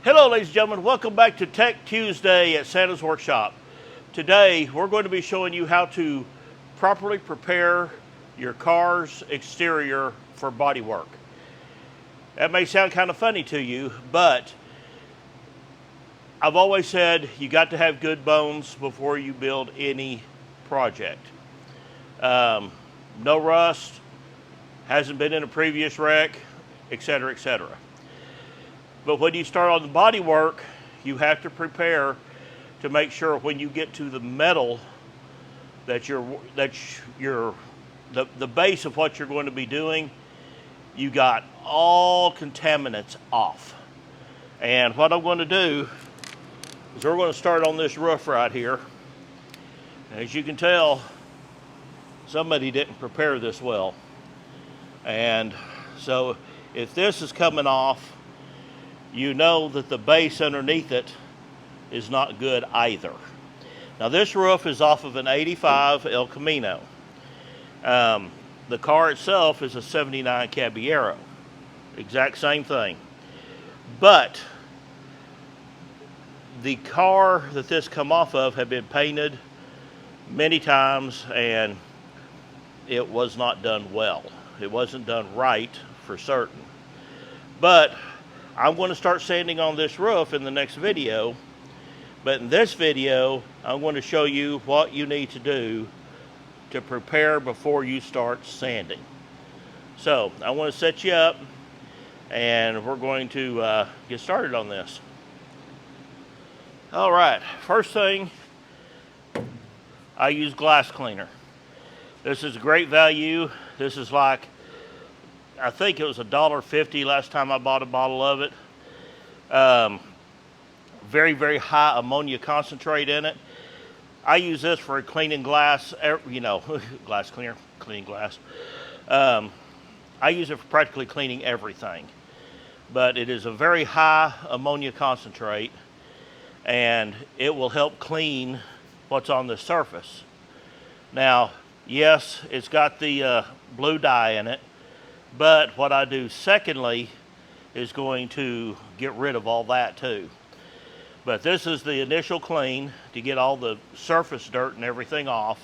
Hello ladies and gentlemen, welcome back to Tech Tuesday at Santa's Workshop. Today we're going to be showing you how to properly prepare your car's exterior for body work. That may sound kind of funny to you, but I've always said you got to have good bones before you build any project. No rust, hasn't been in a previous wreck, etc., etc. But when you start on the body work, you have to prepare to make sure when you get to the metal that the base of what you're going to be doing, you got all contaminants off. And what I'm going to do is we're going to start on this roof right here. As you can tell, somebody didn't prepare this well. And so if this is coming off, you know that the base underneath it is not good either. Now this roof is off of an 85 El Camino. The car itself is a 79 Caballero. Exact same thing. But the car that this come off of had been painted many times and it was not done well. It wasn't done right for certain. But I'm going to start sanding on this roof in the next video, but in this video I'm going to show you what you need to do to prepare before you start sanding. So I want to set you up and we're going to get started on this. Alright, first thing, I use glass cleaner. This is a great value. This is like, I think it was $1.50 last time I bought a bottle of it. Very, very high ammonia concentrate in it. I use this for cleaning glass, glass cleaner, cleaning glass. I use it for practically cleaning everything. But it is a very high ammonia concentrate and it will help clean what's on the surface. Now, yes, it's got the blue dye in it. But what I do secondly is going to get rid of all that too. But this is the initial clean to get all the surface dirt and everything off,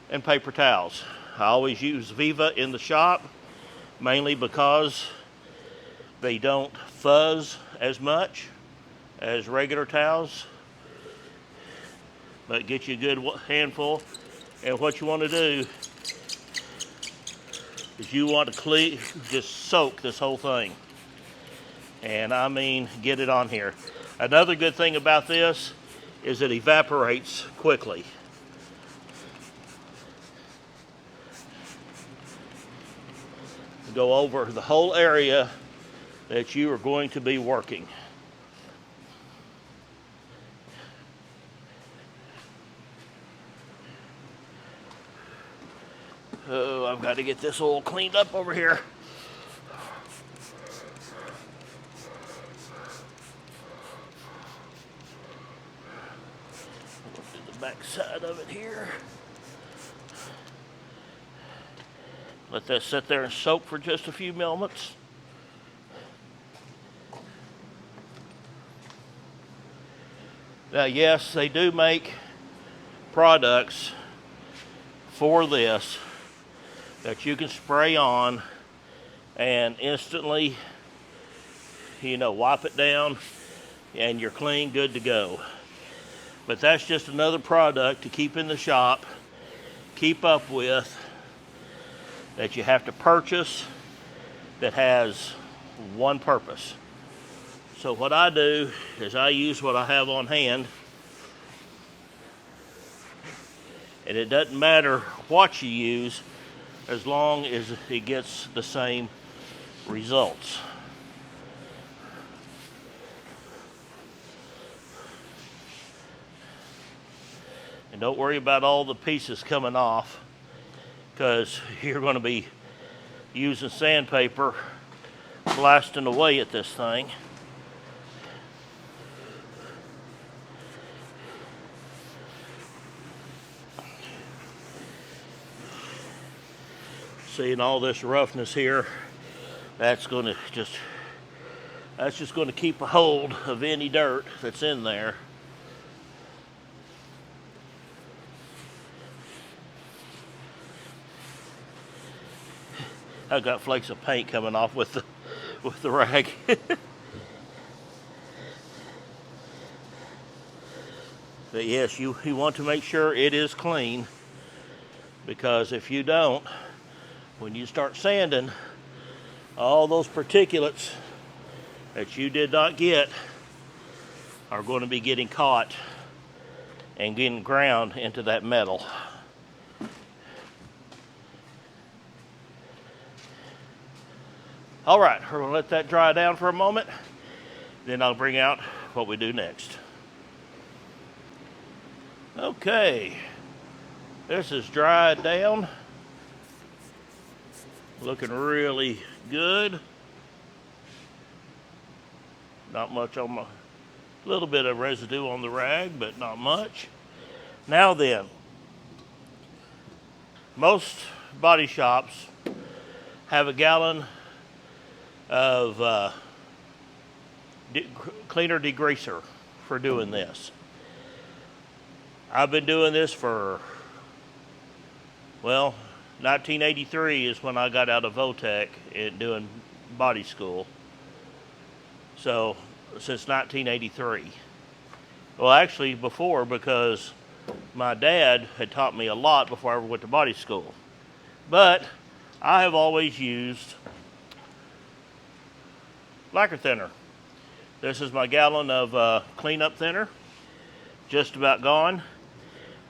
and paper towels. I always use Viva in the shop, mainly because they don't fuzz as much as regular towels, but get you a good handful. And what you want to do is you want to just soak this whole thing. And I mean, get it on here. Another good thing about this is it evaporates quickly. Go over the whole area that you are going to be working. Oh, I've got to get this all cleaned up over here. Look at the back side of it here. Let that sit there and soak for just a few moments. Now, yes, they do make products for this that you can spray on and instantly, wipe it down and you're clean, good to go. But that's just another product to keep in the shop, keep up with, that you have to purchase that has one purpose. So what I do is I use what I have on hand, and it doesn't matter what you use as long as it gets the same results. And don't worry about all the pieces coming off, because you're going to be using sandpaper blasting away at this thing. Seeing all this roughness here, that's going to just That's just going to keep a hold of any dirt that's in there. I've got flakes of paint coming off with the rag. But yes, you want to make sure it is clean, because if you don't, when you start sanding, all those particulates that you did not get are going to be getting caught and getting ground into that metal. All right, we're going to let that dry down for a moment, then I'll bring out what we do next. Okay, this is dried down, looking really good. Not much on a little bit of residue on the rag, but not much. Now then, most body shops have a gallon of cleaner degreaser for doing this. I've been doing this for, well, 1983 is when I got out of Votech and doing body school. So, since 1983. Well, actually before, because my dad had taught me a lot before I ever went to body school. But I have always used lacquer thinner. This is my gallon of cleanup thinner. Just about gone.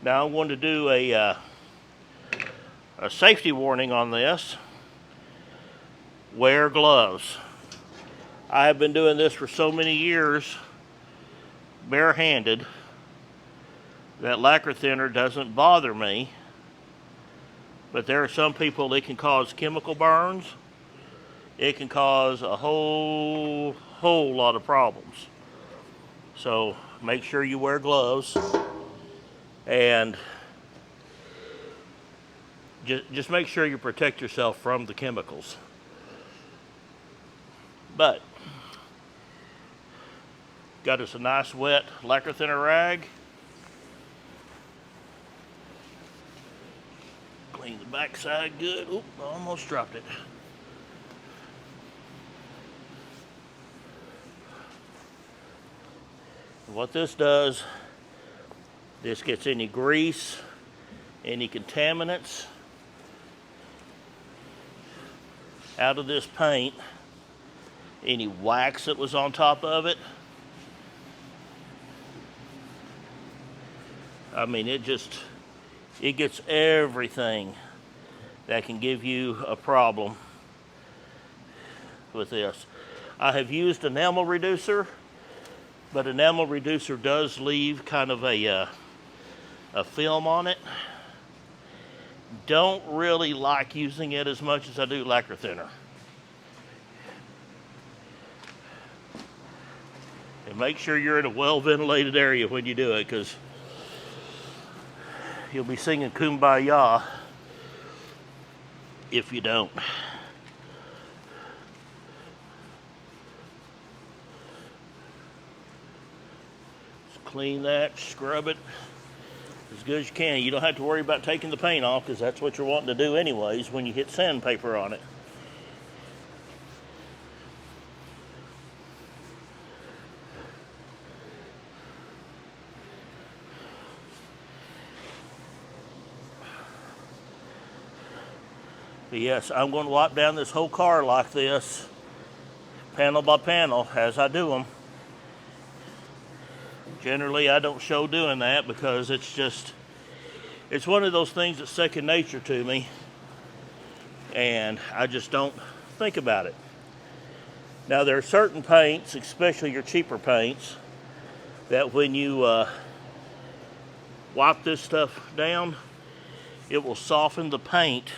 Now I'm going to do a safety warning on this. Wear gloves. I have been doing this for so many years barehanded that lacquer thinner doesn't bother me, but there are some people it can cause chemical burns. It can cause a whole lot of problems. So make sure you wear gloves, and just make sure you protect yourself from the chemicals. But got us a nice wet lacquer thinner rag. Clean the backside good. Oop, I almost dropped it. What this does, this gets any grease, any contaminants out of this paint, any wax that was on top of it. I mean, it gets everything that can give you a problem with this. I have used enamel reducer, but enamel reducer does leave kind of a film on it. Don't really like using it as much as I do lacquer thinner. And make sure you're in a well-ventilated area when you do it, because you'll be singing Kumbaya if you don't. Just clean that, scrub it as good as you can. You don't have to worry about taking the paint off, because that's what you're wanting to do anyways when you hit sandpaper on it. But yes, I'm going to wipe down this whole car like this, panel by panel, as I do them. Generally, I don't show doing that because it's one of those things that's second nature to me, and I just don't think about it. Now, there are certain paints, especially your cheaper paints, that when you wipe this stuff down, it will soften the paint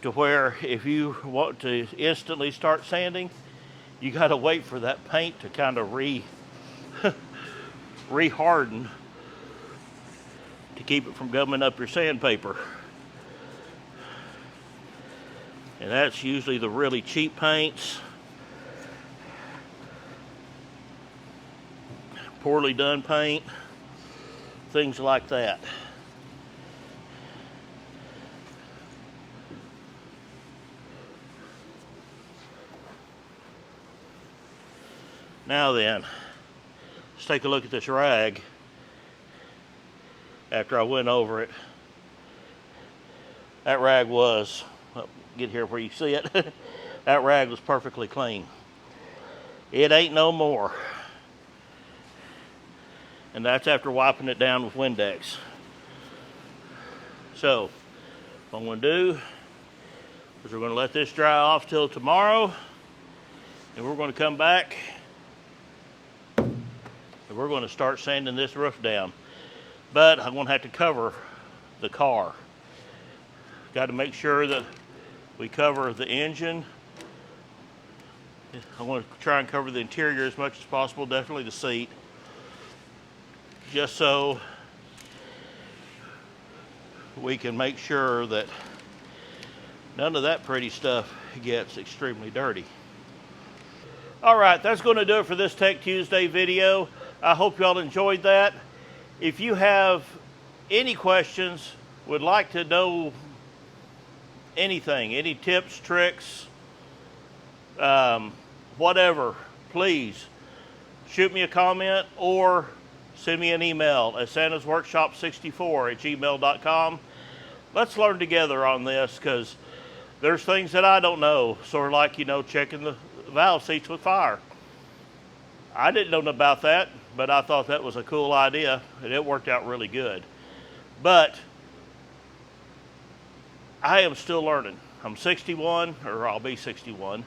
to where if you want to instantly start sanding, you got to wait for that paint to kind of re-harden to keep it from gumming up your sandpaper. And that's usually the really cheap paints. poorly done paint, things like that. Now then, let's take a look at this rag. After I went over it, that rag was, well, get here where you see it, that rag was perfectly clean. It ain't no more. And that's after wiping it down with Windex. So, what I'm going to do is we're going to let this dry off till tomorrow, and we're going to come back and we're going to start sanding this roof down. But I'm going to have to cover the car. Got to make sure that we cover the engine. I want to try and cover the interior as much as possible, definitely the seat, just so we can make sure that none of that pretty stuff gets extremely dirty. All right, that's going to do it for this Tech Tuesday video. I hope y'all enjoyed that. If you have any questions, would like to know anything, any tips, tricks, whatever, please shoot me a comment or send me an email at santasworkshop64@gmail.com. Let's learn together on this, because there's things that I don't know, sort of like, you know, checking the valve seats with fire. I didn't know about that, but I thought that was a cool idea, and it worked out really good. But I am still learning. I'm 61, or I'll be 61,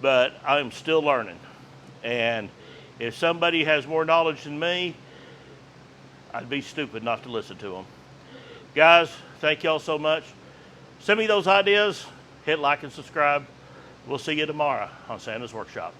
but I'm still learning. And if somebody has more knowledge than me, I'd be stupid not to listen to them. Guys, thank y'all so much. Send me those ideas, hit like and subscribe. We'll see you tomorrow on Santa's Workshop.